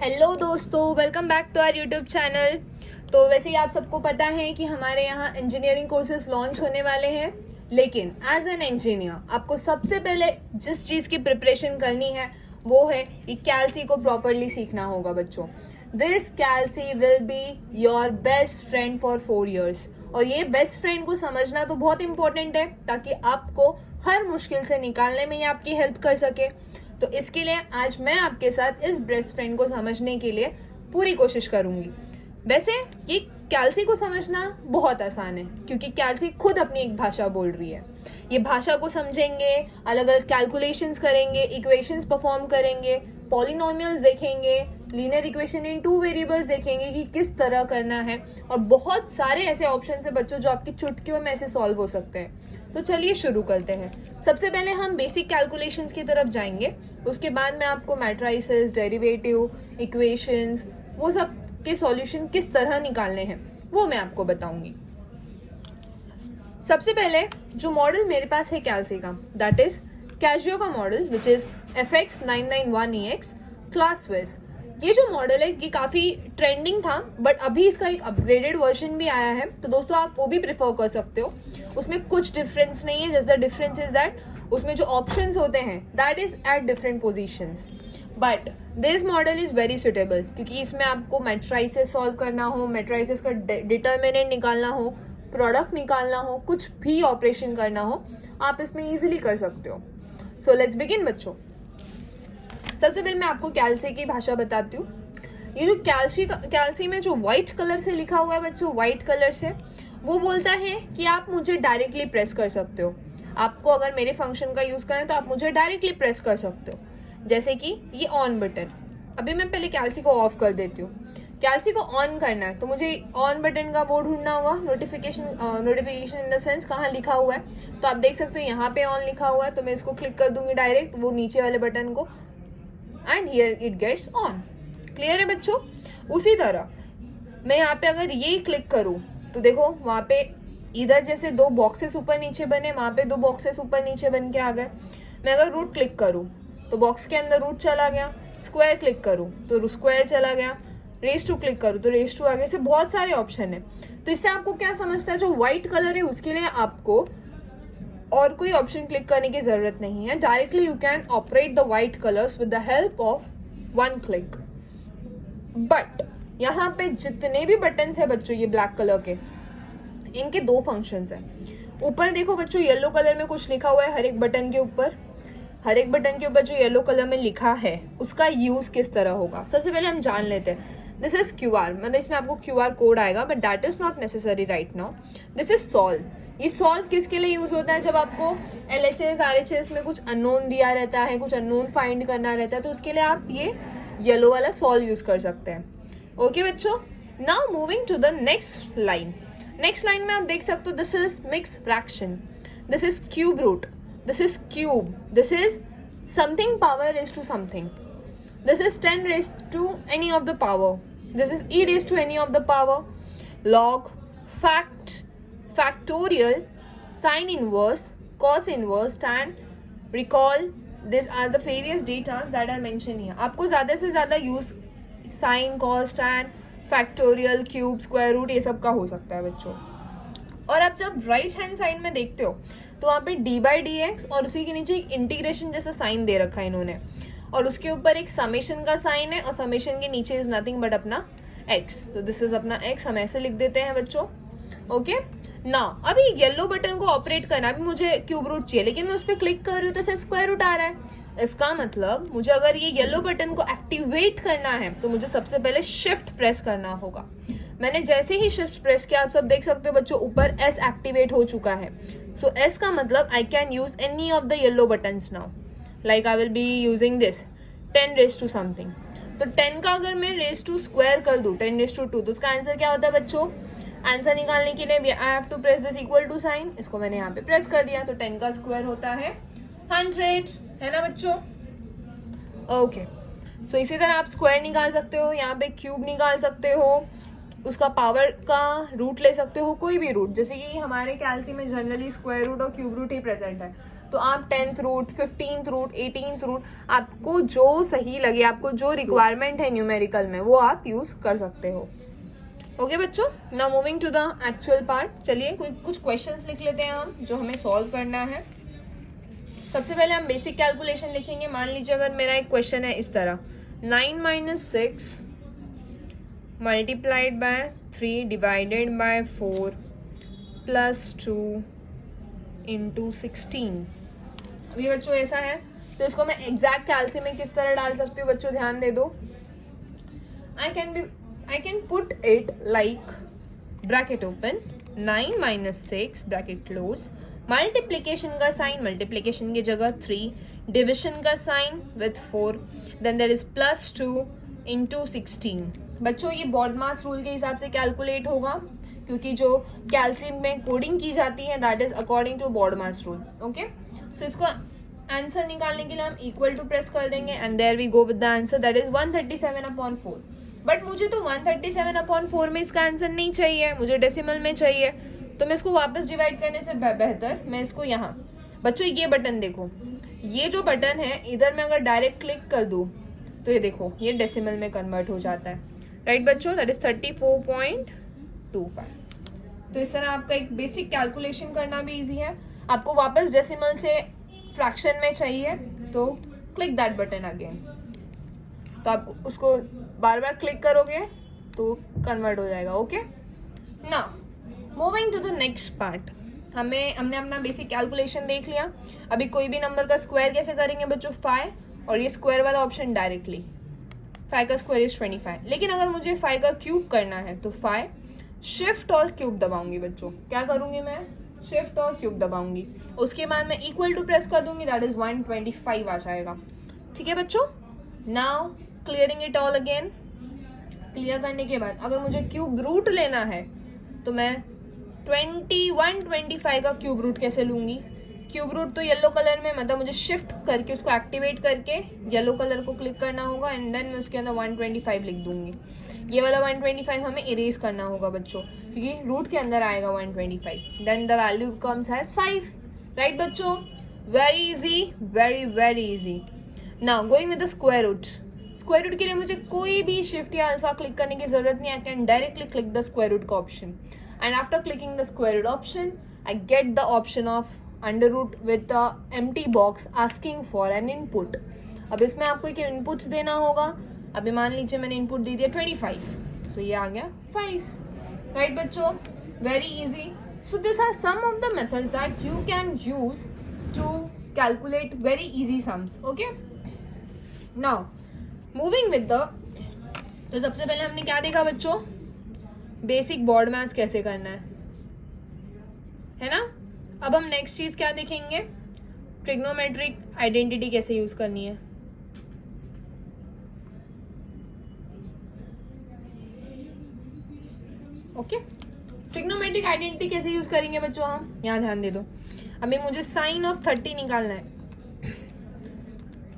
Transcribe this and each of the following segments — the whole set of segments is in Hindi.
हेलो दोस्तों, welcome back to our YouTube channel. तो वैसे ही आप सबको पता है कि हमारे यहाँ इंजीनियरिंग कोर्सेज लॉन्च होने वाले हैं, लेकिन एज एन इंजीनियर आपको सबसे पहले जिस चीज़ की प्रिपरेशन करनी है वो है कि कैलसी को प्रॉपरली सीखना होगा बच्चों। This calci will be your best friend for 4 years। और ये बेस्ट फ्रेंड को समझना तो बहुत इंपॉर्टेंट है ताकि आपको हर मुश्किल से निकालने में ये आपकी हेल्प कर सके। तो इसके लिए आज मैं आपके साथ इस बेस्ट फ्रेंड को समझने के लिए पूरी कोशिश करूंगी। वैसे ये कैलसी को समझना बहुत आसान है क्योंकि कैलसी खुद अपनी एक भाषा बोल रही है। ये भाषा को समझेंगे, अलग अलग कैलकुलेशंस करेंगे, इक्वेशंस परफॉर्म करेंगे, पॉलिनोमियल्स देखेंगे, लीनियर इक्वेशन इन 2 वेरिएबल्स देखेंगे कि किस तरह करना है, और बहुत सारे ऐसे ऑप्शन है बच्चों जो आपकी चुटकियों में ऐसे सॉल्व हो सकते हैं। तो चलिए शुरू करते हैं। सबसे पहले हम बेसिक कैलकुलेशंस की तरफ जाएंगे, उसके बाद मैं आपको मैट्राइसेस, डेरिवेटिव, इक्वेशंस, वो सब के सॉल्यूशन किस तरह निकालने हैं वो मैं आपको बताऊंगी। सबसे पहले जो मॉडल मेरे पास है कैलसी का, दैट इज कैशियो का model which is FX991EX class wiz. ये जो मॉडल है ये काफ़ी ट्रेंडिंग था, बट अभी इसका एक अपग्रेडेड वर्जन भी आया है, तो दोस्तों आप वो भी प्रेफर कर सकते हो। उसमें कुछ डिफरेंस नहीं है, just the difference is that उसमें जो ऑप्शंस होते हैं that is at different positions. But this model is very suitable क्योंकि इसमें आपको मैट्राइसेस सॉल्व करना हो, मैट्राइसेस का डिटर्मिनेंट निकालना हो, प्रोडक्ट निकालना हो, कुछ भी ऑपरेशन करना हो, आप इसमें इजीली कर सकते हो। सो लेट्स बिगिन बच्चों। सबसे पहले मैं आपको कैलसी की भाषा बताती हूँ। ये जो कैलसी में जो व्हाइट कलर से लिखा हुआ है बच्चों, व्हाइट कलर से, वो बोलता है कि आप मुझे डायरेक्टली प्रेस कर सकते हो। आपको अगर मेरे फंक्शन का यूज करें तो आप मुझे डायरेक्टली प्रेस कर सकते हो, जैसे कि ये ऑन बटन। अभी मैं पहले कैलसी को ऑफ कर देती हूँ। कैलसी को ऑन करना है तो मुझे ऑन बटन का वो ढूंढना होगा, नोटिफिकेशन इन द सेंस कहाँ लिखा हुआ है। तो आप देख सकते हो यहाँ पे ऑन लिखा हुआ है, तो मैं इसको क्लिक कर दूंगी डायरेक्ट वो नीचे वाले बटन को, and here it gets on. Clear है बच्चों। उसी तरह मैं यहाँ पे अगर ये क्लिक करूँ तो देखो वहाँ पे इधर जैसे 2 बॉक्सेस ऊपर नीचे बने, वहाँ पे 2 बॉक्सेस ऊपर नीचे बन के आ गए। मैं अगर रूट क्लिक करूँ तो बॉक्स के अंदर रूट चला गया, स्क्वायर क्लिक करूँ तो स्क्वायर चला गया, रेस टू क्लिक करूँ तो रेस टू आ गया। इससे बहुत सारे ऑप्शन है। तो इससे आपको क्या समझता है, जो व्हाइट कलर है उसके लिए आपको और कोई ऑप्शन क्लिक करने की जरूरत नहीं है। Directly you can operate the white colours with the help of 1 click. But यहाँ पे जितने भी बटन्स है बच्चों ये ब्लैक कलर के, इनके 2 फंक्शंस हैं। ऊपर देखो बच्चों येलो कलर में कुछ लिखा हुआ है, हर एक बटन के ऊपर जो येलो कलर में लिखा है उसका यूज किस तरह होगा सबसे पहले हम जान लेते हैं। दिस इज QR, मतलब इसमें आपको QR कोड आएगा, but that is not necessary right now. This is solve. ये सॉल्व किसके लिए यूज होता है, जब आपको LHS RHS में कुछ अननोन दिया रहता है, कुछ अननोन फाइंड करना रहता है, तो उसके लिए आप ये येलो वाला सॉल्व यूज कर सकते हैं। ओके बच्चों, now moving to the next line. Next line में आप देख सकते हो this is mix fraction, this is cube root, this is cube, this is something power raised to something, this is 10 raised to any of the power, this is e raised to any of the power, log, factorial, sine inverse, cos inverse, tan, recall, these are the various data that are mentioned here। आपको ज़्यादा से ज़्यादा use sine, cos, tan, factorial, cube, square root ये सब का हो सकता है बच्चों। और आप जब राइट हैंड साइड में देखते हो तो वहाँ पे d/dx और उसी के नीचे एक इंटीग्रेशन जैसा साइन दे रखा है इन्होंने, और उसके ऊपर एक समेशन का साइन है, और समेशन के नीचे इज नथिंग बट अपना x। तो दिस इज अपना x, हम ऐसे लिख देते हैं बच्चों। ओके ना, अभी येलो बटन को ऑपरेट करना, अभी मुझे क्यूब रूट चाहिए लेकिन मैं उस पर क्लिक कर रही हूँ तो इसे स्क्वायर रूट आ रहा है। इसका मतलब मुझे अगर ये येलो बटन को एक्टिवेट करना है तो मुझे सबसे पहले शिफ्ट प्रेस करना होगा। मैंने जैसे ही शिफ्ट प्रेस किया, आप सब देख सकते हो बच्चों ऊपर S एक्टिवेट हो चुका है। सो S का मतलब I can use any of the yellow buttons now, like I will be using this 10 raised to something. तो 10 का अगर मैं रेस टू स्क्वायर कर दूँ 10 raised to 2, तो उसका आंसर क्या होता है बच्चों। आंसर निकालने के लिए I have to press this equal to sine, इसको मैंने यहाँ पे प्रेस कर दिया, तो 10 का स्क्वायर होता है 100, है ना बच्चों। ओके, सो इसी तरह आप स्क्वायर निकाल सकते हो, यहाँ पे क्यूब निकाल सकते हो, उसका पावर का रूट ले सकते हो, कोई भी रूट, जैसे कि हमारे कैलसी में जनरली स्क्वायर रूट और क्यूब रूट ही प्रेजेंट है। तो आप 10th root, 15th root, 18th root, आपको जो सही लगे, आपको जो रिक्वायरमेंट है न्यूमेरिकल में वो आप यूज़ कर सकते हो। ओके बच्चों, now moving to the actual part. चलिए कुछ क्वेश्चंस लिख लेते हैं हम जो हमें सॉल्व करना है। सबसे पहले हम बेसिक कैलकुलेशन लिखेंगे। मान लीजिए अगर मेरा एक क्वेश्चन है इस तरह, 9 - 6 मल्टीप्लाइड बाय 3 डिवाइडेड बाय 4 + 2 × 16। अभी बच्चों ऐसा है तो इसको मैं एग्जैक्ट कैलसी में किस तरह डाल सकती हूँ बच्चों, ध्यान दे दो। I can put it like bracket open 9 - 6 bracket close, multiplication का साइन, मल्टीप्लीकेशन की जगह 3, डिविजन का sign with 4, then there is +2 × 16। बच्चों ये बॉड मास रूल के हिसाब से कैलकुलेट होगा क्योंकि जो कैल्शियम में कोडिंग की जाती है that is according to BODMAS rule. Okay, so इसको आंसर निकालने के लिए हम इक्वल टू प्रेस कर देंगे and there we go with the answer that is 137/4। But मुझे तो 137/4 में इसका आंसर नहीं चाहिए, मुझे डेसिमल में चाहिए, तो मैं इसको वापस डिवाइड करने से बेहतर मैं इसको यहाँ, बच्चों ये बटन देखो, ये जो बटन है इधर मैं अगर डायरेक्ट क्लिक कर दूँ तो ये देखो ये डेसिमल में कन्वर्ट हो जाता है, राइट बच्चों, दैट इज 34.25। तो इस तरह आपका एक बेसिक कैलकुलेशन करना भी इजी है। आपको वापस डेसिमल से फ्रैक्शन में चाहिए तो क्लिक दैट बटन अगेन, तो आप उसको बार बार क्लिक करोगे तो कन्वर्ट हो जाएगा। Okay, now moving to the next part. हमने अपना बेसिक कैलकुलेशन देख लिया। अभी कोई भी नंबर का स्क्वायर कैसे करेंगे बच्चों, 5, और ये स्क्वायर वाला ऑप्शन डायरेक्टली 5 का स्क्वायर इज 25। लेकिन अगर मुझे 5 का क्यूब करना है तो 5 शिफ्ट और क्यूब दबाऊंगी बच्चों, क्या करूंगी मैं, शिफ्ट और क्यूब दबाऊंगी, उसके बाद मैं इक्वल टू प्रेस कर दूंगी, दैट इज 125 आ जाएगा। ठीक है बच्चों, now clearing it all again. Clear करने के बाद अगर मुझे क्यूब रूट लेना है तो मैं 125 का क्यूब रूट कैसे लूंगी। क्यूब रूट तो येलो कलर में, मतलब मुझे शिफ्ट करके उसको एक्टिवेट करके येलो कलर को क्लिक करना होगा एंड देन मैं उसके अंदर 125 लिख दूंगी। ये वाला 125 हमें इरेज करना होगा बच्चों क्योंकि रूट के अंदर आएगा 125, then the value comes has 5, right बच्चों, very easy, very easy. Now going with the square root. Square root के लिए मुझे कोई भी शिफ्ट या अल्फा क्लिक करने की जरूरत नहीं, I can directly click the square root का option and after clicking the square root option I get the option of under root with the empty box asking for an input. अब इसमें आपको एक इनपुट देना होगा। अभी मान लीजिए मैंने इनपुट दे दिया 25, सो ये आ गया 5, राइट बच्चों, very easy. So this are some of the methods that you can use to calculate very easy sums. Okay, now moving with the, तो सबसे पहले हमने क्या देखा बच्चों, बेसिक बॉड मास कैसे करना है ना। अब हम नेक्स्ट चीज क्या देखेंगे, ट्रिग्नोमेट्रिक आइडेंटिटी कैसे यूज करनी है। ओके, ट्रिग्नोमेट्रिक आइडेंटिटी कैसे यूज करेंगे बच्चों हम, यहाँ ध्यान दे दो। अभी मुझे साइन ऑफ 30 निकालना है,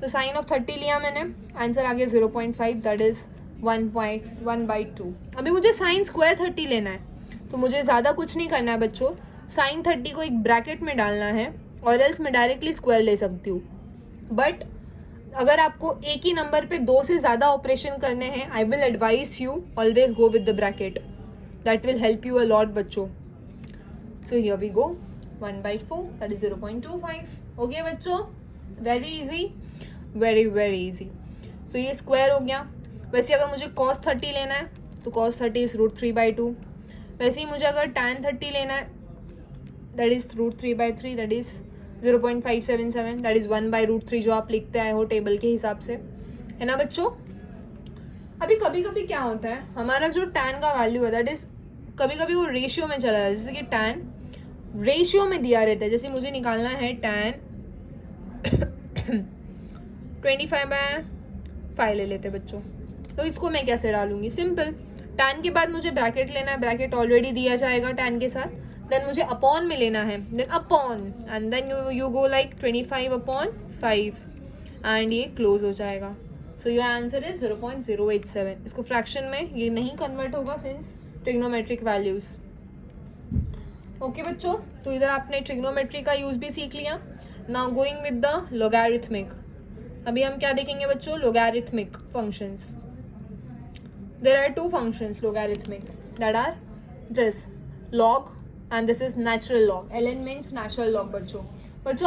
तो साइन ऑफ 30 लिया मैंने, आंसर आ गया 0.5, दैट इज 1.1/2। अभी मुझे साइन स्क्वायर 30 लेना है, तो मुझे ज़्यादा कुछ नहीं करना है बच्चों, साइन 30 को एक ब्रैकेट में डालना है और एल्स मैं डायरेक्टली स्क्वायर ले सकती हूँ। बट अगर आपको एक ही नंबर पे 2 से ज़्यादा ऑपरेशन करने हैं, I will advise you always go with the bracket, that will help you a lot बच्चों। So here we go 1/4, that is 0.25। Okay बच्चों, very easy, very easy. So ये स्क्वायर हो गया। वैसे अगर मुझे cos 30 लेना है तो cos 30 इज √3/2। वैसे ही मुझे अगर tan 30 लेना है that is √3/3, that is 0.577, that is 1/√3 जो आप लिखते आए हो टेबल के हिसाब से, है ना बच्चों। अभी कभी कभी क्या होता है, हमारा जो tan का वैल्यू है दैट इज कभी कभी वो रेशियो में चला जाता है, जैसे कि tan रेशियो में दिया रहता है। जैसे मुझे निकालना है tan 25/5 ले लेते बच्चों, तो इसको मैं कैसे डालूंगी, सिंपल, tan के बाद मुझे ब्रैकेट लेना है, ब्रैकेट ऑलरेडी दिया जाएगा tan के साथ, देन मुझे अपॉन में लेना है, then upon and then you go like 25/5 and ये क्लोज हो जाएगा। So your answer is 0.087। इसको फ्रैक्शन में ये नहीं कन्वर्ट होगा सिंस ट्रिग्नोमेट्रिक वैल्यूज। ओके बच्चों, तो इधर आपने ट्रिग्नोमेट्री का यूज भी सीख लिया। Now going with the logarithmic. अभी हम क्या देखेंगे बच्चों? Logarithmic functions. There are two functions logarithmic that are this log and this is natural log. ln means natural log. बच्चों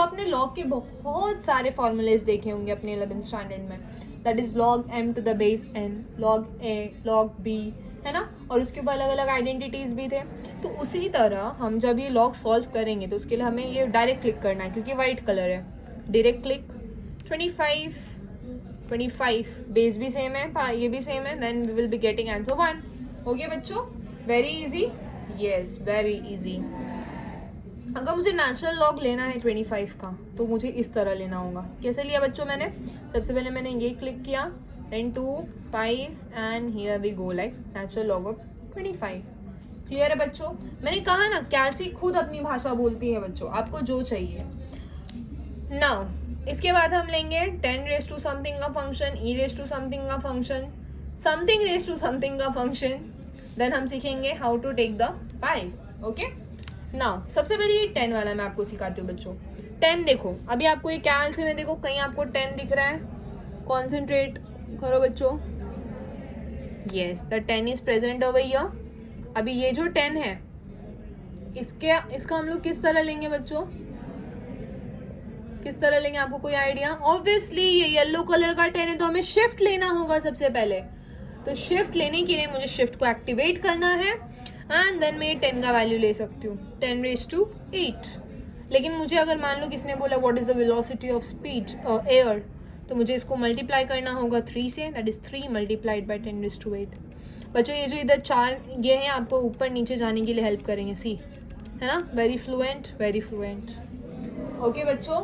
आपने log के बहुत सारे फॉर्मूलेज देखे होंगे अपने 11th स्टैंडर्ड में. That is log m to the base n, log a, log b, है ना. और उसके ऊपर अलग अलग आइडेंटिटीज भी थे. तो उसी तरह हम जब ये log सॉल्व करेंगे तो उसके लिए हमें ये डायरेक्ट क्लिक करना है क्योंकि वाइट कलर है. डायरेक्ट क्लिक 25 बेस भी सेम है, ये भी सेम है. Then we will be getting answer 1. Okay बच्चों, very easy. Yes, very easy. अगर मुझे नेचुरल लॉग लेना है 25 का तो मुझे इस तरह लेना होगा. कैसे लिया बच्चों मैंने? सबसे पहले मैंने ये क्लिक किया, then 2 5 and here we go like natural log of 25. Clear है बच्चों? मैंने कहा ना कैल्सी खुद अपनी भाषा बोलती है बच्चों, आपको जो चाहिए. नाउ इसके बाद हम लेंगे 10 रेज टू समथिंग का function, e raise to something का function, something raise to something का फंक्शन. देन हम सीखेंगे how to take the pi. Okay, now सबसे पहले ये 10 वाला मैं आपको सिखाती हूँ बच्चों. 10 देखो, अभी आपको ये कैल्सी में देखो कहीं आपको 10 दिख रहा है. कॉन्सेंट्रेट करो बच्चों. Yes, the 10 is present over here. अभी ये जो 10 है इसका हम लोग किस तरह लेंगे बच्चों? किस तरह लेंगे, आपको कोई आइडिया? ऑब्वियसली ये येलो कलर का 10 है तो हमें शिफ्ट लेना होगा सबसे पहले. तो शिफ्ट लेने के लिए मुझे शिफ्ट को एक्टिवेट करना है एंड देन मैं 10 का वैल्यू ले सकती हूँ, 10 रेज टू 8. लेकिन मुझे अगर मान लो किसने बोला what is the velocity of speed air, तो मुझे इसको मल्टीप्लाई करना होगा 3 से. That is 3 multiplied by 10 raise to 8. बच्चों ये जो इधर 4 ये हैं आपको ऊपर नीचे जाने के लिए हेल्प करेंगे. सी है ना, very fluent, very fluent. Okay बच्चों,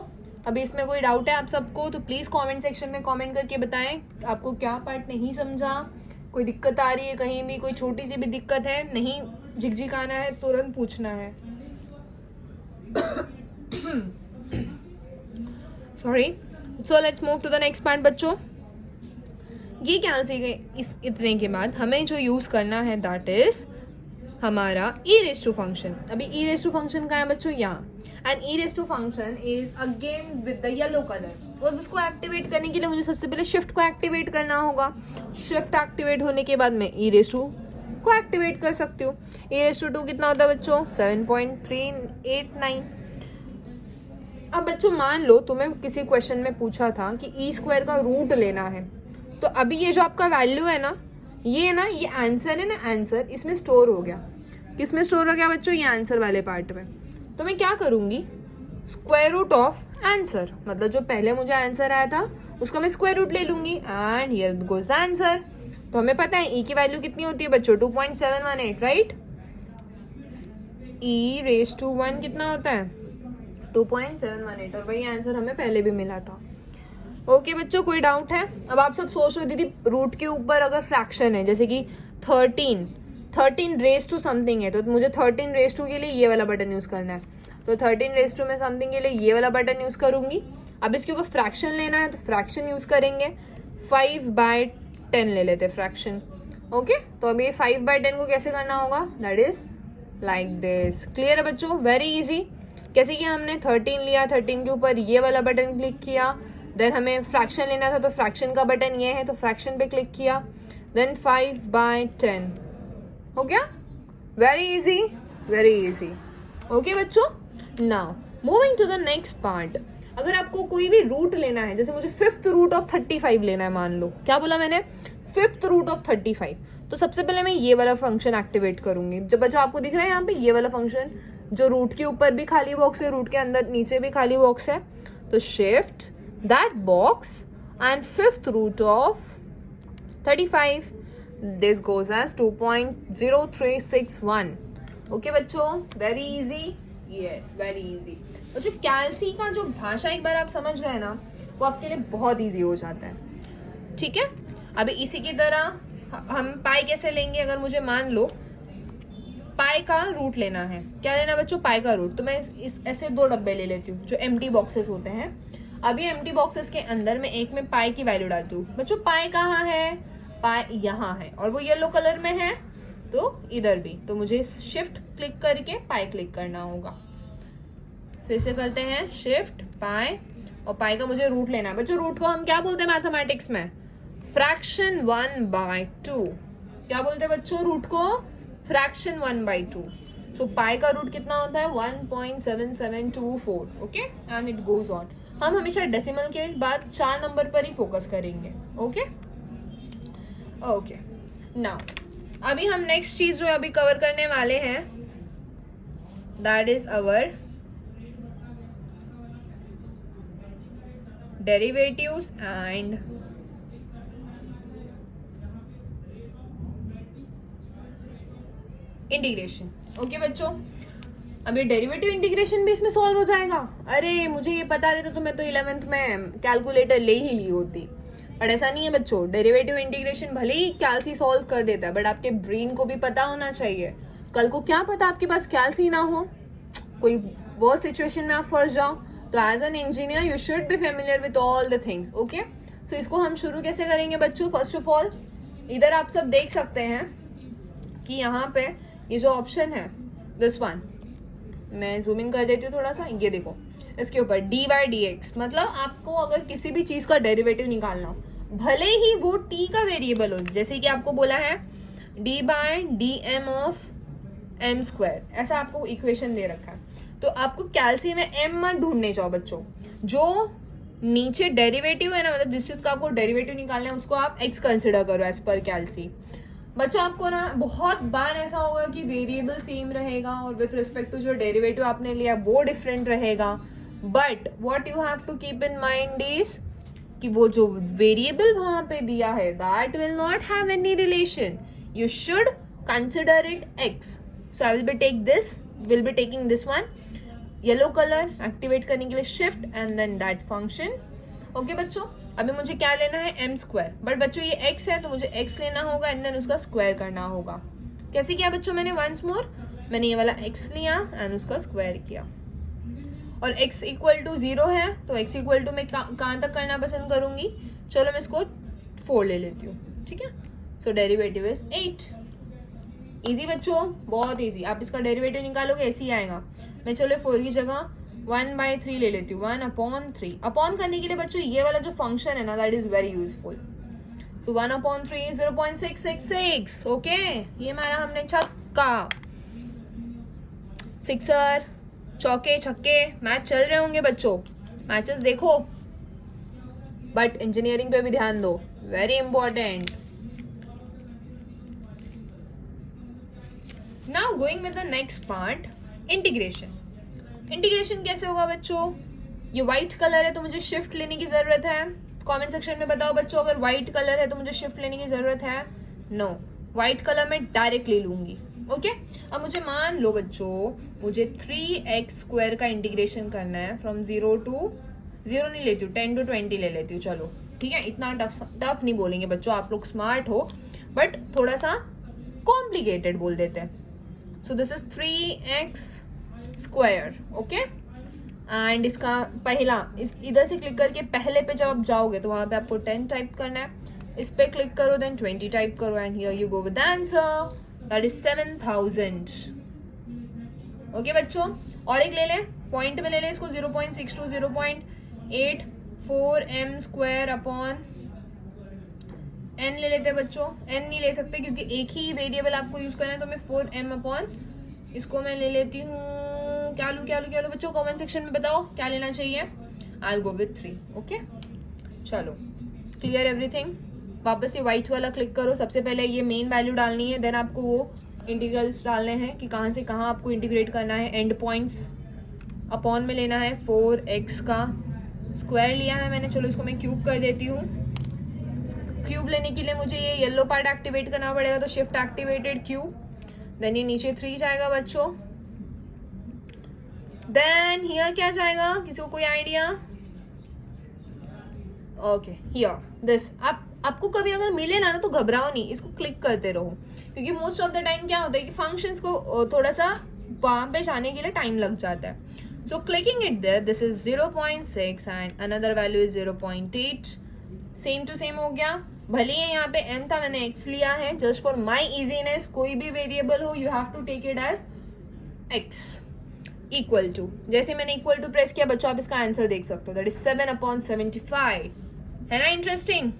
अभी इसमें कोई डाउट है आप सबको तो प्लीज़ कमेंट सेक्शन में कमेंट करके बताएं आपको क्या पार्ट नहीं समझा, कोई दिक्कत आ रही है कहीं भी, कोई छोटी सी भी दिक्कत है, नहीं झिकझिकाना है, तुरंत पूछना है. Sorry. So let's move to the next part बच्चों. ये कैल्सी के इस इतने के बाद हमें जो यूज़ करना है दैट इज हमारा ई रेज टू फंक्शन. अभी ई रेज टू फंक्शन का है बच्चों यहाँ, and e raise to function is again with the yellow colour. और उसको एक्टिवेट करने के लिए मुझे सबसे पहले शिफ्ट को एक्टिवेट करना होगा. शिफ्ट एक्टिवेट होने के बाद मैं ई रेज टू को एक्टिवेट कर सकती हूँ. ई रेज टू 2 कितना होता है बच्चों? 7.389. अब बच्चों मान लो तुम्हें किसी क्वेश्चन में पूछा था कि ई स्क्वायर का रूट लेना है, तो अभी ये जो आपका वैल्यू है ना, ये आंसर है ना, आंसर इसमें स्टोर हो गया. किसमें स्टोर हो गया बच्चों? ये आंसर वाले पार्ट में. तो मैं क्या करूँगी? स्क्वायर रूट ऑफ आंसर, मतलब जो पहले मुझे आंसर आया था उसका मैं स्क्वायर रूट ले लूँगी and here goes the answer. तो हमें पता है ई की वैल्यू कितनी होती है बच्चों? 2.718, राइट. ई रेज टू 1 कितना होता है? 2.718. और वही आंसर हमें पहले भी मिला था. ओके बच्चों, कोई डाउट है? अब आप सब सोच रहे हो दीदी रूट के ऊपर अगर फ्रैक्शन है जैसे कि 13 रेज टू समथिंग है तो मुझे 13 रेज टू के लिए ये वाला बटन यूज़ करना है. तो 13 रेज टू में समथिंग के लिए ये वाला बटन यूज़ करूँगी. अब इसके ऊपर फ्रैक्शन लेना है तो फ्रैक्शन यूज़ करेंगे. 5/10 ले लेते फ्रैक्शन. ओके, तो अब ये 5/10 को कैसे करना होगा? That is like this. Clear है बच्चों? Very easy. कैसे कि हमने 13 लिया, 13 के ऊपर ये वाला बटन क्लिक किया, देन हमें फ्रैक्शन लेना था तो फ्रैक्शन का बटन ये है तो फ्रैक्शन पे क्लिक किया, देन 5/10 हो गया. Very easy, very easy. Okay बच्चों, now moving to the next part. अगर आपको कोई भी रूट लेना है, जैसे मुझे 5th रूट ऑफ 35 लेना है, मान लो क्या बोला मैंने? 5th root of 35. तो सबसे पहले मैं ये वाला फंक्शन एक्टिवेट करूंगी. जब बच्चों आपको दिख रहा है यहाँ पे ये वाला फंक्शन, जो रूट के ऊपर भी खाली बॉक्स है, रूट के अंदर नीचे भी खाली बॉक्स है, तो shift that box and 5th root of 35. This goes as 2.0361. Okay बच्चों, very easy. Yes, very easy. और जो कैल्सी का जो भाषा एक बार आप समझ गए ना, वो आपके लिए बहुत इजी हो जाता है. ठीक है, अभी इसी की तरह हम पाई कैसे लेंगे? अगर मुझे मान लो पाई का रूट लेना है, क्या लेना बच्चों? पाई का रूट. तो मैं इस ऐसे 2 डब्बे ले लेती हूँ जो एम्प्टी बॉक्सेस होते हैं. अभी एम्प्टी बॉक्सेस के अंदर में एक में पाई की वैल्यू डालती हूँ. बच्चों पाई कहाँ है? पाई यहाँ है और वो येलो कलर में है, तो इधर भी. तो मुझे शिफ्ट क्लिक करके पाई क्लिक करना होगा. फिर से करते हैं शिफ्ट पाई, और पाई का मुझे रूट लेना है बच्चों। रूट को हम क्या बोलते हैं मैथमेटिक्स में? फ्रैक्शन 1/2। क्या बोलते हैं बच्चों रूट को? फ्रैक्शन 1/2। सो पाई का रूट कितना होता है? 1.7724। Okay, and it goes on. हम हमेशा डेसिमल के बाद 4 नंबर पर ही फोकस करेंगे। ओके ओके, नाउ अभी हम नेक्स्ट चीज जो अभी कवर करने वाले हैं, that is our derivatives and integration. Okay बच्चों, अभी डेरिवेटिव इंटीग्रेशन भी इसमें सॉल्व हो जाएगा। अरे मुझे ये पता रहता तो मैं तो 11th में कैलकुलेटर ले ही ली होती, बट ऐसा नहीं है बच्चों। डेरिवेटिव इंटीग्रेशन भले ही कैल्सी सॉल्व कर देता है, बट आपके ब्रेन को भी पता होना चाहिए। कल को क्या पता आपके पास कैल्सी ना हो, कोई वो सिचुएशन में आप फंस जाओ, तो as an engineer you should be familiar with all the things. Okay, so इसको हम शुरू कैसे करेंगे बच्चों? फर्स्ट ऑफ ऑल इधर आप सब देख सकते हैं कि यहाँ पे ये जो ऑप्शन है दिस वन, मैं जूम इन कर देती हूँ थोड़ा सा, ये देखो इसके ऊपर dy/dx, मतलब आपको अगर किसी भी चीज का डेरिवेटिव निकालना हो, भले ही वो t का वेरिएबल हो, जैसे कि आपको बोला है d/dm ऑफ m², ऐसा आपको इक्वेशन दे रखा है, तो आपको कैल्सी में m मत ढूंढने जाओ बच्चों। जो नीचे डेरिवेटिव है ना, मतलब जिस चीज का आपको डेरिवेटिव निकालना है उसको आप x कंसिडर करो एज पर कैल्सी। बच्चों आपको ना बहुत बार ऐसा होगा कि वेरिएबल सेम रहेगा और विथ रिस्पेक्ट टू जो डेरिवेटिव आपने लिया वो डिफरेंट रहेगा, but what you have to keep in mind is कि वो जो वेरिएबल वहां पे दिया है that will not have any relation, you should consider it x। So I will be taking this one, yellow colour activate करने के लिए shift and then that function. Okay बच्चों, अभी मुझे क्या लेना है? m², बट बच्चों ये x है तो मुझे x लेना होगा एंड देन उसका स्क्वायर करना होगा। कैसे किया बच्चों? मैंने वंस मोर मैंने ये वाला x लिया एंड उसका स्क्वायर किया, और x इक्वल टू 0 है तो x इक्वल टू मैं कहाँ तक करना पसंद करूंगी? चलो मैं इसको 4 ले लेती हूँ, ठीक है। सो डेरिवेटिव इज 8। इजी बच्चों, बहुत इजी। आप इसका डेरिवेटिव निकालोगे ऐसे ही आएगा। मैं चलो 4 की जगह 1/3 ले लेती हूँ, 1/3। अपॉन करने के लिए बच्चों ये वाला जो फंक्शन है ना, that is very useful. So 1/3 0.666। Okay, ये मारा हमने छक्का, सिक्सर, चौके छक्के। मैच चल रहे होंगे बच्चों, मैचेस देखो, बट इंजीनियरिंग पे भी ध्यान दो, very important. Now going with the next part, integration. Integration कैसे होगा बच्चों? ये व्हाइट कलर है तो मुझे शिफ्ट लेने की जरूरत है। कमेंट सेक्शन में बताओ बच्चों, अगर व्हाइट कलर है तो मुझे शिफ्ट लेने की जरूरत है? नो, व्हाइट कलर मैं डायरेक्ट ले लूंगी। ओके, अब मुझे मान लो बच्चों, मुझे 3x² का इंटीग्रेशन करना है फ्रॉम 0 to 0 नहीं लेती हूँ, 10 to 20 ले लेती हूँ। चलो ठीक है, इतना टफ नहीं बोलेंगे बच्चों, आप लोग स्मार्ट हो, बट थोड़ा सा कॉम्प्लिकेटेड बोल देते हैं। So this is 3x²। Okay, and इसका पहला इधर से क्लिक करके पहले पे जब आप जाओगे तो वहां पे आपको 10 टाइप करना है, इस पे क्लिक करो देन 20 टाइप करो and here you go with the answer, that is 7000। Okay बच्चों, और एक ले लें, पॉइंट में ले लें इसको, 0.62 0.84m² अपॉन n ले लेते हैं बच्चों। n नहीं ले सकते क्योंकि एक ही वेरिएबल आपको यूज करना है, तो मैं 4m अपॉन इसको मैं ले लेती हूँ। क्या लूँ बच्चों, कमेंट सेक्शन में बताओ क्या लेना चाहिए। I will go with 3। Okay, चलो क्लियर एवरीथिंग। वापस ये व्हाइट वाला क्लिक करो, सबसे पहले ये मेन वैल्यू डालनी है, देन आपको वो इंटीग्रल्स डालने हैं कि कहाँ से कहाँ आपको इंटीग्रेट करना है। एंड पॉइंट्स अपॉन में लेना है 4x का स्क्वायर लिया है मैंने, चलो इसको मैं क्यूब कर देती हूँ। क्यूब लेने के लिए मुझे ये येलो पार्ट एक्टिवेट करना पड़ेगा, तो शिफ्ट एक्टिवेटेड क्यूब, देन ये नीचे 3 जाएगा बच्चों, देन हियर क्या जाएगा, किसी को कोई आइडिया? Okay, here this. आपको कभी अगर मिले ना तो घबराओ नहीं, इसको क्लिक करते रहो, क्योंकि मोस्ट ऑफ द टाइम क्या होता है कि फंक्शंस को थोड़ा सा वहां पे जाने के लिए टाइम लग जाता है। So clicking it there, this is 0.6 and another value is 0.8। Same to same हो गया। भले ही यहाँ पे m था, मैंने x लिया है जस्ट फॉर माई इजीनेस। कोई भी वेरिएबल हो you have to take it as x। Equal to, जैसे मैंने इक्वल टू प्रेस किया बच्चों आप इसका आंसर देख सकते हो, दैट इज 7/75। है ना इंटरेस्टिंग।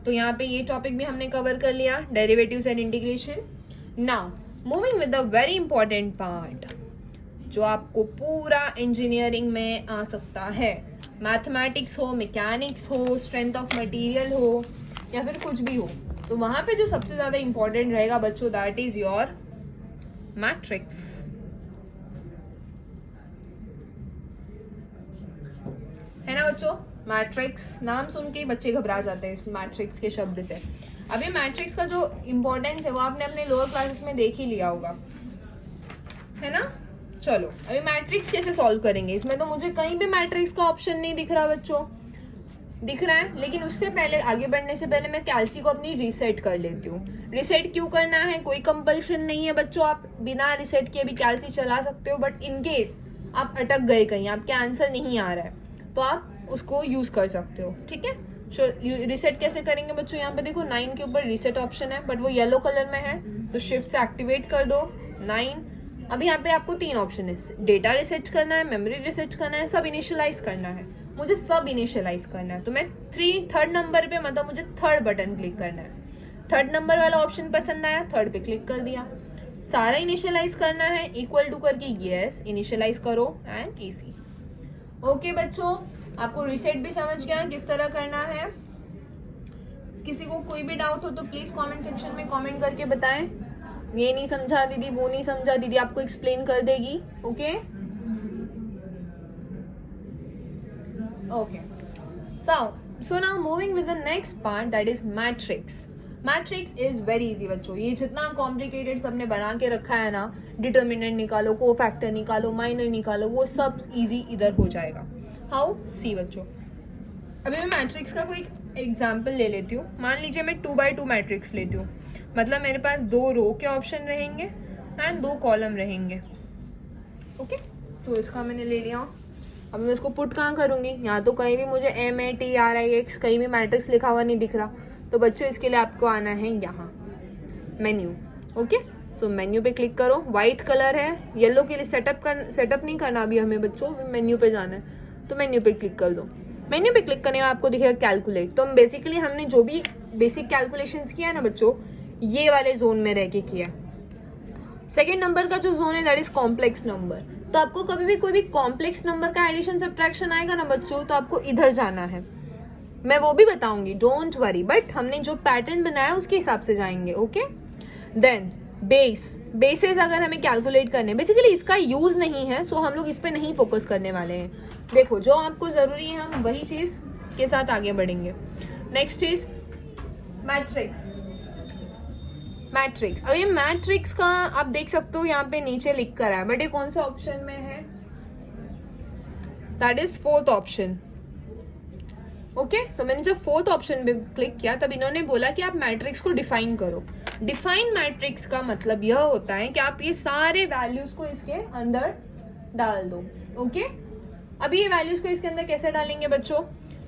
तो यहाँ पे ये टॉपिक भी हमने कवर कर लिया, derivatives and integration. Now moving with the very important part जो आपको पूरा इंजीनियरिंग में आ सकता है, मैथमेटिक्स हो, मैकेनिक्स हो, स्ट्रेंथ ऑफ मटेरियल हो या फिर कुछ भी हो, तो वहां पे जो सबसे ज्यादा इंपॉर्टेंट रहेगा बच्चों दैट इज योर मैट्रिक्स। है ना बच्चों, मैट्रिक्स नाम सुन के ही बच्चे घबरा जाते हैं इस मैट्रिक्स के शब्द से। अभी मैट्रिक्स का जो इंपॉर्टेंस है वो आपने अपने लोअर क्लासेस में देख ही लिया होगा, है ना। चलो अभी मैट्रिक्स कैसे सॉल्व करेंगे, इसमें तो मुझे कहीं भी मैट्रिक्स का ऑप्शन नहीं दिख रहा बच्चों, दिख रहा है, लेकिन उससे पहले आगे बढ़ने से पहले मैं कैल्सी को अपनी रीसेट कर लेती हूँ। रीसेट क्यों करना है, कोई कंपल्शन नहीं है बच्चों, आप बिना रीसेट किए भी कैल्सी चला सकते हो, बट इन केस आप अटक गए कहीं, आपके आंसर नहीं आ रहा है तो आप उसको यूज कर सकते हो, ठीक है। रीसेट कैसे करेंगे बच्चों, यहाँ पे देखो 9 के ऊपर रीसेट ऑप्शन है बट वो येलो कलर में है, तो शिफ्ट से एक्टिवेट कर दो 9। अभी यहाँ पे आपको 3 ऑप्शन है, डेटा रिसेट करना है, मेमोरी रिसेट करना है, सब इनिशियलाइज करना है। मुझे सब इनिशियलाइज करना है, तो मैं थर्ड नंबर पे, मतलब मुझे थर्ड बटन क्लिक करना है। थर्ड नंबर वाला ऑप्शन पसंद आया, थर्ड पे क्लिक कर दिया। सारा इनिशियलाइज करना है, इक्वल टू करके यस इनिशियलाइज करो एंड एसी। ओके बच्चों, आपको रिसेट भी समझ गया किस तरह करना है। किसी को कोई भी डाउट हो तो प्लीज कमेंट सेक्शन में कमेंट करके बताएं, ये नहीं समझा दीदी, वो नहीं समझा दीदी, आपको एक्सप्लेन कर देगी। Okay okay, so now moving with the next part, that is matrix. Matrix is very easy बच्चों, ये जितना कॉम्प्लिकेटेड सबने बना के रखा है ना, डिटर्मिनेंट निकालो, कोफैक्टर निकालो, माइनर निकालो, वो सब इजी इधर हो जाएगा। हाउ, सी बच्चों, अभी मैं मैट्रिक्स का कोई एग्जाम्पल ले लेती हूँ। मान लीजिए मैं 2x2 मैट्रिक्स लेती हूँ, मतलब मेरे पास 2 रो के ऑप्शन रहेंगे एंड 2 कॉलम रहेंगे। ओके, सो इसका मैंने ले लिया। अब मैं इसको पुट कहाँ करूँगी, यहाँ तो कहीं भी मुझे MATRIX कहीं भी मैट्रिक्स लिखा हुआ नहीं दिख रहा, तो बच्चों इसके लिए आपको आना है यहाँ मेन्यू। ओके, सो मेन्यू पे क्लिक करो, वाइट कलर है, येलो के लिए सेटअप नहीं करना अभी हमें बच्चों, मेन्यू पे जाना है, तो मेन्यू पे क्लिक कर दो। मेन्यू पे क्लिक करने में आपको दिखेगा कैलकुलेट, तो हम बेसिकली हमने जो भी बेसिक कैलकुलेशंस किया है ना बच्चों, ये वाले जोन में रह के किया। सेकेंड नंबर का जो जोन है दैट इज कॉम्प्लेक्स नंबर, तो आपको कभी भी कोई भी कॉम्प्लेक्स नंबर का एडिशन सब्ट्रैक्शन आएगा ना बच्चों, तो आपको इधर जाना है, मैं वो भी बताऊंगी, डोंट वरी, बट हमने जो पैटर्न बनाया उसके हिसाब से जाएंगे। ओके, देन बेसेस अगर हमें कैलकुलेट करने, बेसिकली इसका यूज नहीं है, सो हम लोग इस पे नहीं फोकस करने वाले हैं। देखो जो आपको जरूरी है हम वही चीज के साथ आगे बढ़ेंगे। Next is matrix. मैट्रिक्स, अब ये मैट्रिक्स का आप देख सकते हो यहाँ पे नीचे लिख कर है, बट ये कौन सा ऑप्शन में है, that is 4th option. Okay, तो मैंने जब 4th ऑप्शन पे क्लिक किया तब इन्होंने बोला कि आप मैट्रिक्स को डिफाइन करो। डिफाइन मैट्रिक्स का मतलब यह होता है कि आप ये सारे वैल्यूज को इसके अंदर डाल दो। ओके, अभी ये वैल्यूज को इसके अंदर कैसे डालेंगे बच्चों,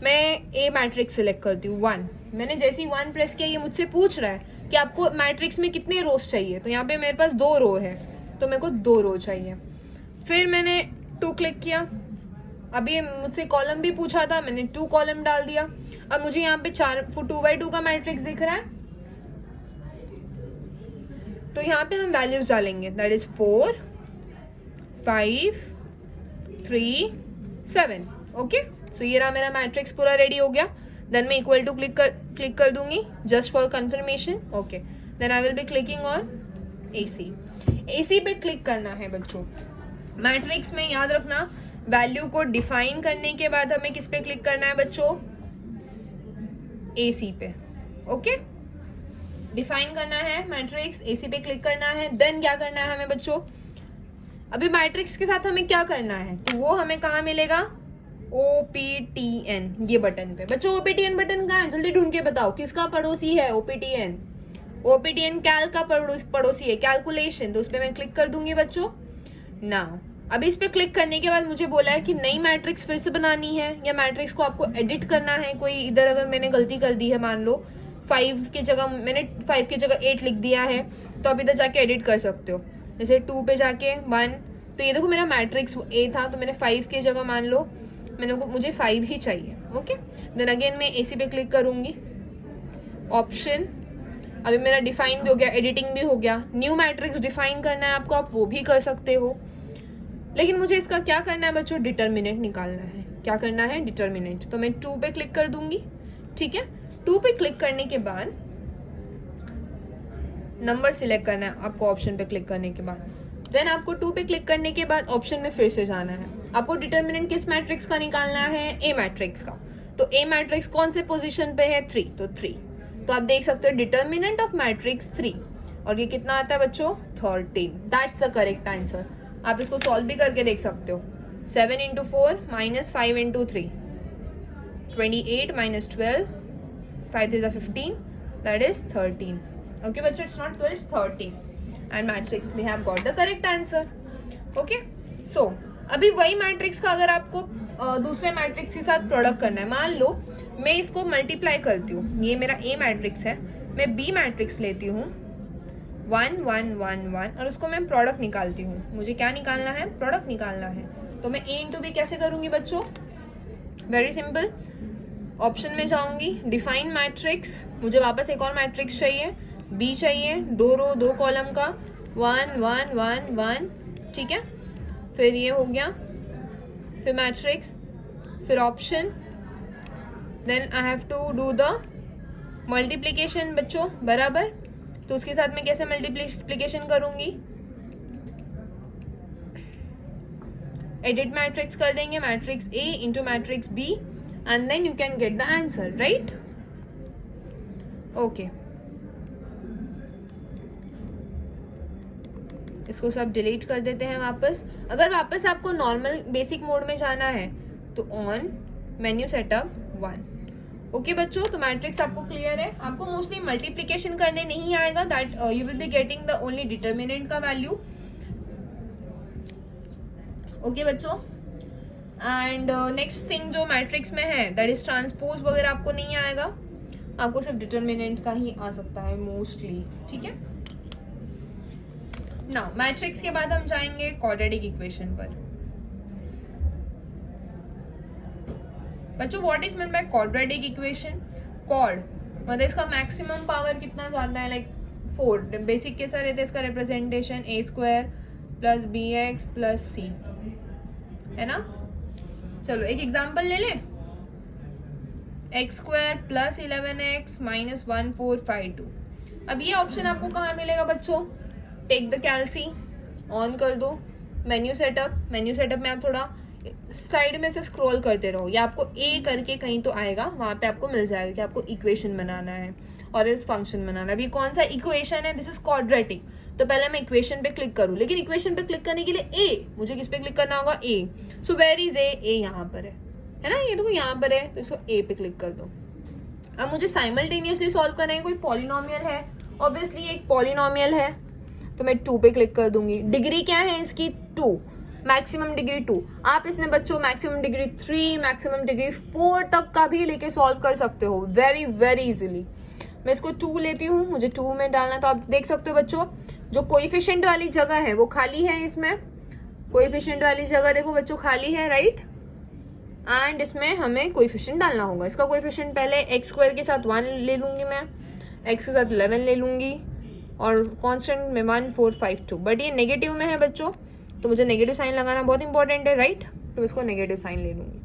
मैं ए मैट्रिक्स सिलेक्ट करती हूँ 1। मैंने जैसे ही 1 प्रेस किया ये मुझसे पूछ रहा है कि आपको मैट्रिक्स में कितने रोज चाहिए, तो यहाँ पे मेरे पास 2 रो है, तो मेरे को 2 रो चाहिए। फिर मैंने 2 क्लिक किया, अभी मुझसे कॉलम भी पूछा था, मैंने 2 कॉलम डाल दिया। अब मुझे यहाँ पे 2x2 का मैट्रिक्स दिख रहा है, तो यहाँ पे हम वैल्यूज डालेंगे, दैट इज 4 5 3 7। ओके, सो ये रहा मेरा मैट्रिक्स पूरा रेडी हो गया। देन मैं इक्वल टू क्लिक कर दूंगी just for confirmation. Okay, then I will be clicking on AC। AC पे क्लिक करना है बच्चों। मैट्रिक्स में याद रखना वैल्यू को डिफाइन करने के बाद हमें किस पे क्लिक करना है बच्चों, AC पे। ओके, डिफाइन करना है मैट्रिक्स, AC पे क्लिक करना है। देन क्या करना है हमें बच्चों, अभी मैट्रिक्स के साथ हमें क्या करना है, तो वो हमें कहाँ मिलेगा, OPTN ये बटन पे। बच्चों OPTN बटन कहाँ है, जल्दी ढूंढ के बताओ, किसका पड़ोसी है OPTN? OPTN कैल का पड़ोसी है, कैलकुलेशन, तो उस पर मैं क्लिक कर दूंगी बच्चों। नाउ अभी इस पे क्लिक करने के बाद मुझे बोला है कि नई मैट्रिक्स फिर से बनानी है या मैट्रिक्स को आपको एडिट करना है कोई। इधर अगर मैंने गलती कर दी है, मान लो 5 की जगह मैंने 5 की जगह 8 लिख दिया है, तो आप इधर जाके एडिट कर सकते हो। जैसे 2 पे जाके 1 तो ये देखो मेरा मैट्रिक्स ए था, तो मैंने 5 की जगह मान लो मुझे 5 ही चाहिए. ओके, देन अगेन मैं AC पे क्लिक करूँगी. ऑप्शन, अभी मेरा डिफाइन भी हो गया, एडिटिंग भी हो गया. न्यू मैट्रिक्स डिफाइन करना है आपको, आप वो भी कर सकते हो. लेकिन मुझे इसका क्या करना है बच्चों, डिटर्मिनेंट निकालना है. क्या करना है, डिटर्मिनेंट. तो मैं 2 पे क्लिक कर दूंगी. ठीक है, 2 पे क्लिक करने के बाद नंबर सिलेक्ट करना है आपको. ऑप्शन पे क्लिक करने के बाद देन आपको 2 पे क्लिक करने के बाद ऑप्शन में फिर से जाना है. आपको डिटर्मिनेंट किस मैट्रिक्स का निकालना है, ए मैट्रिक्स का. तो ए मैट्रिक्स कौन से पोजीशन पे है, 3. तो 3. तो आप देख सकते हो डिटर्मिनेंट ऑफ मैट्रिक्स 3, और ये कितना आता है बच्चों, 13. That's the correct answer. आप इसको सॉल्व भी करके देख सकते हो. 7 into 4 minus 5 into 3, 28 minus 12, 5 3 15, that is 13. Okay बच्चों, it's not 12, it's 13. And matrix we have got the correct answer. Okay, so अभी वही मैट्रिक्स का अगर आपको दूसरे मैट्रिक्स के साथ प्रोडक्ट करना है, मान लो मैं इसको मल्टीप्लाई करती हूँ, ये मेरा ए मैट्रिक्स है, मैं बी मैट्रिक्स लेती हूँ 1 1 1 1 और उसको मैं प्रोडक्ट निकालती हूँ. मुझे क्या निकालना है, प्रोडक्ट निकालना है. तो मैं ए इंटू बी कैसे करूँगी बच्चों, वेरी सिंपल. ऑप्शन में जाऊँगी, डिफाइन मैट्रिक्स, मुझे वापस एक और मैट्रिक्स चाहिए, बी चाहिए, 2 रो 2 कॉलम का, 1 1 1 1. ठीक है, फिर ये हो गया, फिर मैट्रिक्स, फिर option, then I have to do the multiplication बच्चों, बराबर. तो उसके साथ मैं कैसे मल्टीप्लिकेशन करूंगी, एडिट मैट्रिक्स कर देंगे, matrix A into matrix B, and then you can get the answer, right. Okay, इसको सब डिलीट कर देते हैं वापस. अगर वापस आपको नॉर्मल बेसिक मोड में जाना है तो ऑन मेन्यू सेटअप 1. ओके बच्चों, तो मैट्रिक्स आपको क्लियर है. आपको मोस्टली मल्टीप्लिकेशन करने नहीं आएगा, that you will be getting the only determinant का वैल्यू. ओके बच्चों, एंड नेक्स्ट थिंग जो मैट्रिक्स में है दैट इज ट्रांसपोज वगैरह आपको नहीं आएगा, आपको सिर्फ डिटर्मिनेंट का ही आ सकता है मोस्टली. ठीक है, नाउ मैट्रिक्स के बाद हम जाएंगे क्वाड्रेटिक इक्वेशन पर. बच्चों, what is mean by quadratic equation, quad मतलब इसका मैक्सिमम पावर कितना जाता है, लाइक 4. बेसिक कैसा रहता है इसका representation, A square plus B X plus C, है ना. चलो एक एग्जांपल ले लें, x square plus 11x minus 1452. अब ये ऑप्शन आपको कहाँ मिलेगा बच्चों, टेक द कैलसी, ऑन कर दो, मेन्यू सेटअप में आप थोड़ा साइड में से स्क्रॉल करते रहो, या आपको ए करके कहीं तो आएगा, वहाँ पे आपको मिल जाएगा कि आपको इक्वेशन बनाना है और इस फंक्शन बनाना है. अभी कौन सा इक्वेशन है, दिस इज क्वाड्रेटिक. तो पहले मैं इक्वेशन पे क्लिक करूँ, लेकिन इक्वेशन पे क्लिक करने के लिए ए, मुझे किस पे क्लिक करना होगा, ए. सो वेयर इज ए, यहाँ पर है ना, ये देखो यहाँ पर है, तो इसको ए पे क्लिक कर दो. अब मुझे साइमल्टेनियसली सॉल्व करना है, कोई पॉलिनोमियल है, ऑब्वियसली एक पॉलिनोमियल है, तो मैं 2 पे क्लिक कर दूंगी. डिग्री क्या है इसकी, 2. Maximum degree 2. आप इसमें बच्चों मैक्सिमम डिग्री 3, मैक्सिमम डिग्री 4 तक का भी लेके सॉल्व कर सकते हो वेरी वेरी इजीली. मैं इसको 2 लेती हूँ, मुझे 2 में डालना. तो आप देख सकते हो बच्चों, जो कोएफिशिएंट वाली जगह है वो खाली है, इसमें कोएफिशिएंट वाली जगह देखो बच्चों खाली है, राइट. एंड इसमें हमें कोएफिशिएंट डालना होगा. इसका कोएफिशिएंट पहले एक्स स्क्वायर के साथ 1 ले लूंगी मैं, एक्स के साथ 11 ले लूंगी, और कांस्टेंट में 1452. बट ये नेगेटिव में है बच्चों, तो मुझे नेगेटिव साइन लगाना बहुत इंपॉर्टेंट है, राइट. तो इसको नेगेटिव साइन ले लूंगी,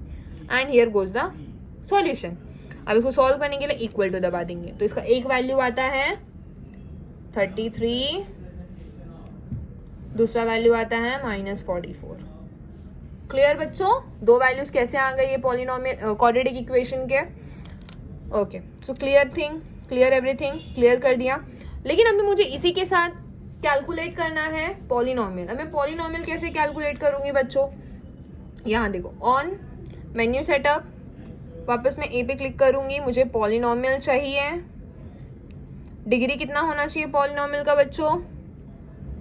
and here goes the solution. अब इसको सॉल्व करने के लिए इक्वल टू दबा देंगे, तो इसका एक वैल्यू आता है 33, दूसरा वैल्यू आता है -44. क्लियर बच्चों, 2 वैल्यूज कैसे आ गई ये पॉलिनोमियल क्वाड्रेटिक इक्वेशन के. Okay, so clear everything clear कर दिया. लेकिन अभी मुझे इसी के साथ कैलकुलेट करना है पॉलिनोमियल. अब मैं पॉलिनोमियल कैसे कैलकुलेट करूंगी बच्चों, यहाँ देखो, ऑन मेन्यू सेटअप, वापस मैं ए पे क्लिक करूंगी, मुझे पॉलिनोमियल चाहिए. डिग्री कितना होना चाहिए पॉलिनोमियल का बच्चों,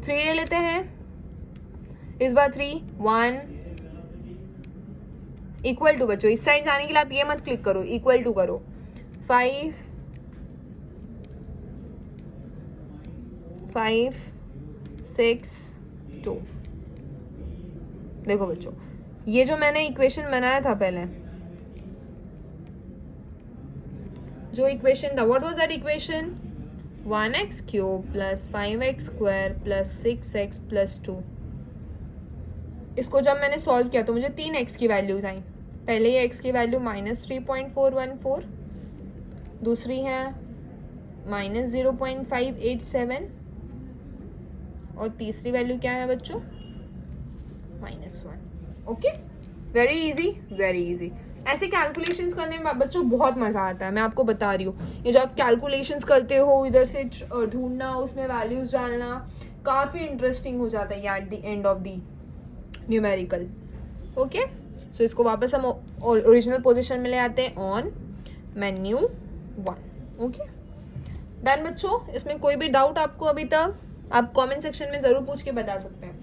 3 ले लेते हैं. इस बार 3 1 इक्वल टू, बच्चों इस साइड जाने के लिए आप ये मत क्लिक करो, इक्वल टू करो, 5 5 6 2. देखो बच्चों, ये जो मैंने इक्वेशन बनाया था पहले, जो इक्वेशन था, what was that equation? 1x cube plus 5x square plus 6x plus 2। इसको जब मैंने सॉल्व किया तो मुझे 3x की वैल्यूज आई। पहले ये x की वैल्यू -3.414, दूसरी है -0.587 और तीसरी वैल्यू क्या है बच्चों? -1। Okay, very easy, very easy. ऐसे कैलकुलेशंस करने में बच्चों बहुत मज़ा आता है, मैं आपको बता रही हूँ। ये जो आप कैलकुलेशंस करते हो, इधर से ढूंढना, उसमें वैल्यूज डालना, काफ़ी इंटरेस्टिंग हो जाता है at the end of the numerical. Okay, so इसको वापस हम ओरिजिनल पोजीशन में ले आते हैं, ऑन मेन्यू 1। ओके डन बच्चों। इसमें कोई भी डाउट आपको अभी तक, आप कमेंट सेक्शन में ज़रूर पूछ के बता सकते हैं।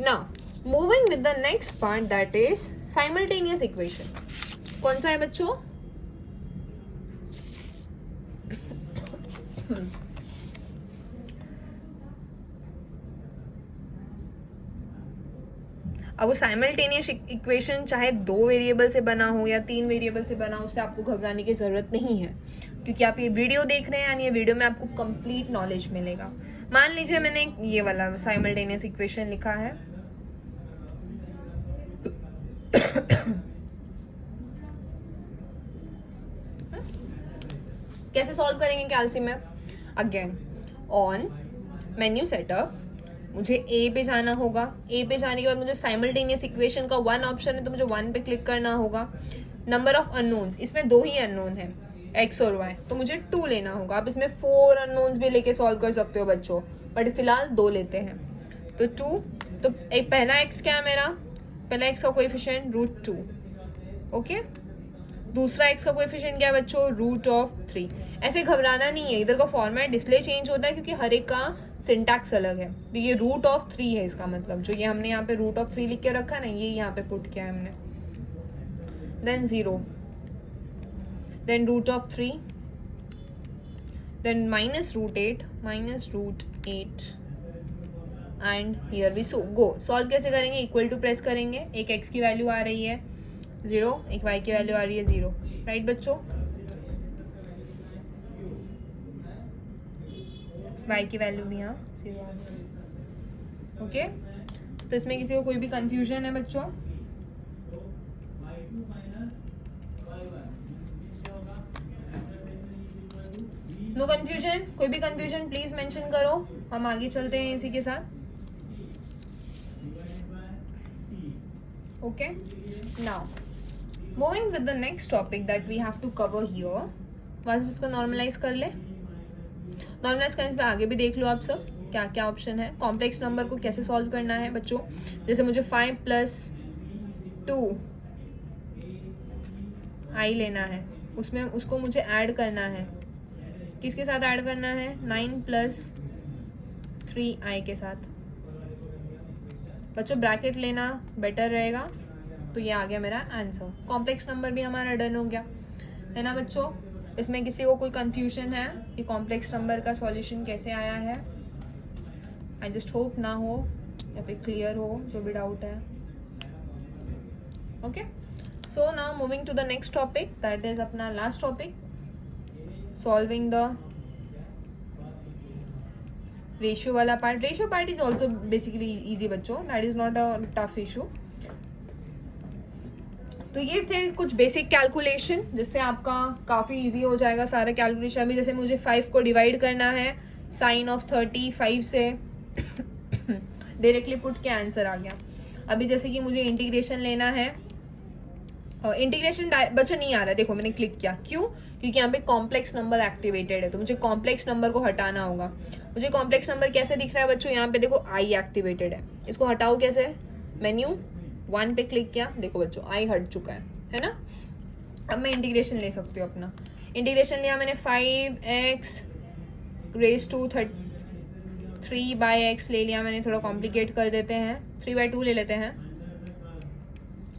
Now moving with the next part, that is simultaneous equation. कौन सा है बच्चों? अब वो साइमल्टेनियस इक्वेशन चाहे 2 वेरिएबल से बना हो या 3 वेरिएबल से बना हो, उससे आपको घबराने की ज़रूरत नहीं है, क्योंकि आप ये वीडियो देख रहे हैं और ये वीडियो में आपको कंप्लीट नॉलेज मिलेगा। मान लीजिए मैंने ये वाला साइमल्टेनियस इक्वेशन लिखा है, कैसे सॉल्व करेंगे कैल्सी में? अगेन ऑन मेन्यू सेटअप, मुझे ए पे जाना होगा। ए पे जाने के बाद मुझे साइमल्टेनियस इक्वेशन का 1 ऑप्शन है, तो मुझे 1 पे क्लिक करना होगा। नंबर ऑफ अननोन्स, इसमें 2 ही अननोन है, एक्स और वाई, तो मुझे 2 लेना होगा। आप इसमें 4 अननोन्स भी लेके सॉल्व कर सकते हो बच्चों, बट फिलहाल 2 लेते हैं। तो 2, तो एक पहला एक्स क्या है मेरा? पहला एक्स का कोएफिशिएंट √2। ओके, दूसरा एक्स का कोएफिशिएंट क्या है बच्चों? √3। ऐसे घबराना नहीं है, इधर का फॉर्मेट इसलिए चेंज होता है क्योंकि हर एक का सिंटैक्स अलग है। तो ये √3 है, इसका मतलब जो ये हमने यहाँ पे √3 लिख के रखा ना, ये यहाँ पे पुट किया है हमने। Then 0, then √3, then -√8 and here we go. Solve कैसे करेंगे? इक्वल टू प्रेस करेंगे, एक एक्स की वैल्यू आ रही है 0, एक वाई की वैल्यू आ रही है 0, राइट बच्चों? वाई की वैल्यू भी यहाँ 0 आ रही है। ओके, तो इसमें किसी को कोई भी कंफ्यूजन है बच्चों? No confusion? कोई भी कंफ्यूजन प्लीज मेंशन करो, हम आगे चलते हैं इसी के साथ। Okay, now moving with the next topic that we have to cover here. बस इसको नॉर्मलाइज कर ले। नॉर्मलाइज करने पे आगे भी देख लो आप सब क्या क्या ऑप्शन है। कॉम्प्लेक्स नंबर को कैसे सॉल्व करना है बच्चों? जैसे मुझे 5 + 2 i लेना है, उसमें उसको मुझे ऐड करना है। किसके साथ ऐड करना है? 9 + 3i के साथ। बच्चों ब्रैकेट लेना बेटर रहेगा। तो ये आ गया मेरा आंसर। कॉम्प्लेक्स नंबर भी हमारा डन हो गया है ना बच्चों? इसमें किसी को कोई कंफ्यूजन है कि कॉम्प्लेक्स नंबर का सॉल्यूशन कैसे आया है? आई जस्ट होप ना हो या फिर क्लियर हो जो भी डाउट है। Okay, so now moving to the next topic, that is अपना last topic, solving the ratio वाला part. Ratio part is also basically easy बच्चों, that is not a tough issue. तो ये थे कुछ बेसिक कैलकुलेशन जिससे आपका काफ़ी इजी हो जाएगा सारा कैलकुलेशन। अभी जैसे मुझे 5 को डिवाइड करना है साइन ऑफ 35 से, डायरेक्टली पुट के आंसर आ गया। अभी जैसे कि मुझे इंटीग्रेशन लेना है, इंटीग्रेशन बच्चों नहीं आ रहा है, देखो मैंने क्लिक किया, क्यों? क्योंकि यहाँ पे कॉम्प्लेक्स नंबर एक्टिवेटेड है, तो मुझे कॉम्प्लेक्स नंबर को हटाना होगा। मुझे कॉम्प्लेक्स नंबर कैसे दिख रहा है बच्चों? यहाँ पे देखो आई एक्टिवेटेड है, इसको हटाओ कैसे? मेन्यू 1 पे क्लिक किया, देखो बच्चों आई हट चुका है ना? अब मैं इंटीग्रेशन ले सकती हूँ अपना। इंटीग्रेशन लिया मैंने 5x रेज़ टू 3/x ले लिया मैंने। थोड़ा कॉम्प्लिकेट कर देते हैं, 3/2 ले लेते हैं।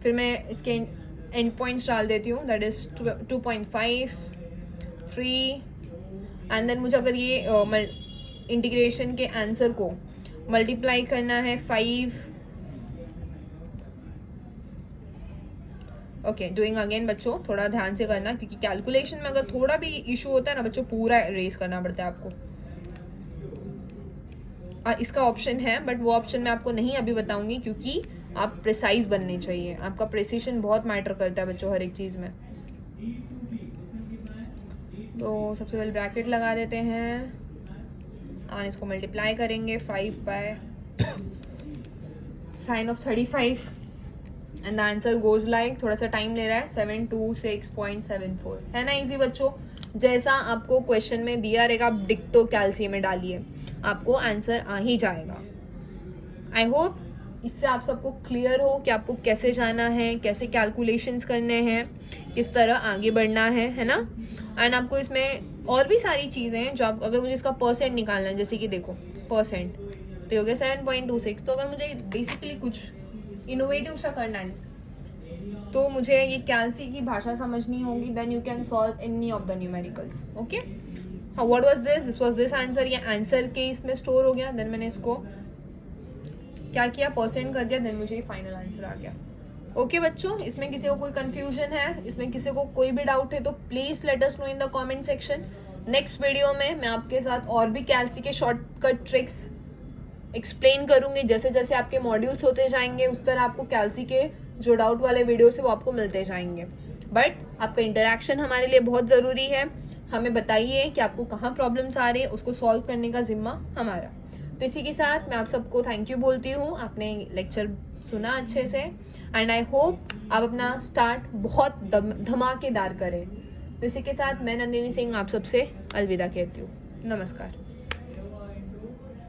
फिर मैं इसके एंड पॉइंट्स डाल देती हूँ, दैट इज 2.5 3 एंड देन मुझे अगर ये इंटीग्रेशन के आंसर को मल्टीप्लाई करना है 5 ओके, डूइंग अगेन बच्चों, थोड़ा ध्यान से करना, क्योंकि कैलकुलेशन में अगर थोड़ा भी इशू होता है ना बच्चों, पूरा रेस करना पड़ता है आपको। इसका ऑप्शन है, बट वो ऑप्शन मैं आपको नहीं अभी बताऊंगी, क्योंकि आप प्रिसाइज बनने चाहिए। आपका प्रिसिशन बहुत मैटर करता है बच्चों हर एक चीज़ में। तो सबसे पहले ब्रैकेट लगा देते हैं और इसको मल्टीप्लाई करेंगे 5 by sine of 35 and the answer goes like, थोड़ा सा टाइम ले रहा है, 726.74 है ना। इजी बच्चों, जैसा आपको क्वेश्चन में दिया रहेगा आप डिक्टो कैल्सी में डालिए, आपको आंसर आ ही जाएगा। आई होप इससे आप सबको क्लियर हो कि आपको कैसे जाना है, कैसे कैलकुलेशंस करने हैं, किस तरह आगे बढ़ना है ना। एंड आपको इसमें और भी सारी चीज़ें हैं जो आप, अगर मुझे इसका परसेंट निकालना है, जैसे कि देखो परसेंट तो ये हो गया 7.26। तो अगर मुझे बेसिकली कुछ इनोवेटिव सा करना है तो मुझे ये कैल्सी की भाषा समझनी होगी, then you can solve any of the numericals. Okay, what was this was this answer, ये आंसर के इसमें स्टोर हो गया। देन मैंने इसको क्या किया, परसेंट कर दिया, देन मुझे ये फाइनल आंसर आ गया। ओके बच्चों, इसमें किसी को कोई कंफ्यूजन है, इसमें किसी को कोई भी डाउट है तो please let us know in the comment section. Next video में मैं आपके साथ और भी कैल्सी के शॉर्टकट ट्रिक्स एक्सप्लेन करूंगी। जैसे जैसे आपके मॉड्यूल्स होते जाएंगे उस तरह आपको कैल्सी के जो डाउट वाले वीडियोस है वो आपको मिलते जाएंगे। बट आपका इंटरेक्शन हमारे लिए बहुत ज़रूरी है। हमें बताइए कि आपको कहाँ प्रॉब्लम्स आ रही है, उसको सॉल्व करने का जिम्मा हमारा। तो इसी के साथ मैं आप सबको थैंक यू बोलती हूँ, आपने लेक्चर सुना अच्छे से, एंड आई होप आप अपना स्टार्ट बहुत धमाकेदार करें। तो इसी के साथ मैं नंदिनी सिंह आप सबसे अलविदा कहती हूँ। नमस्कार।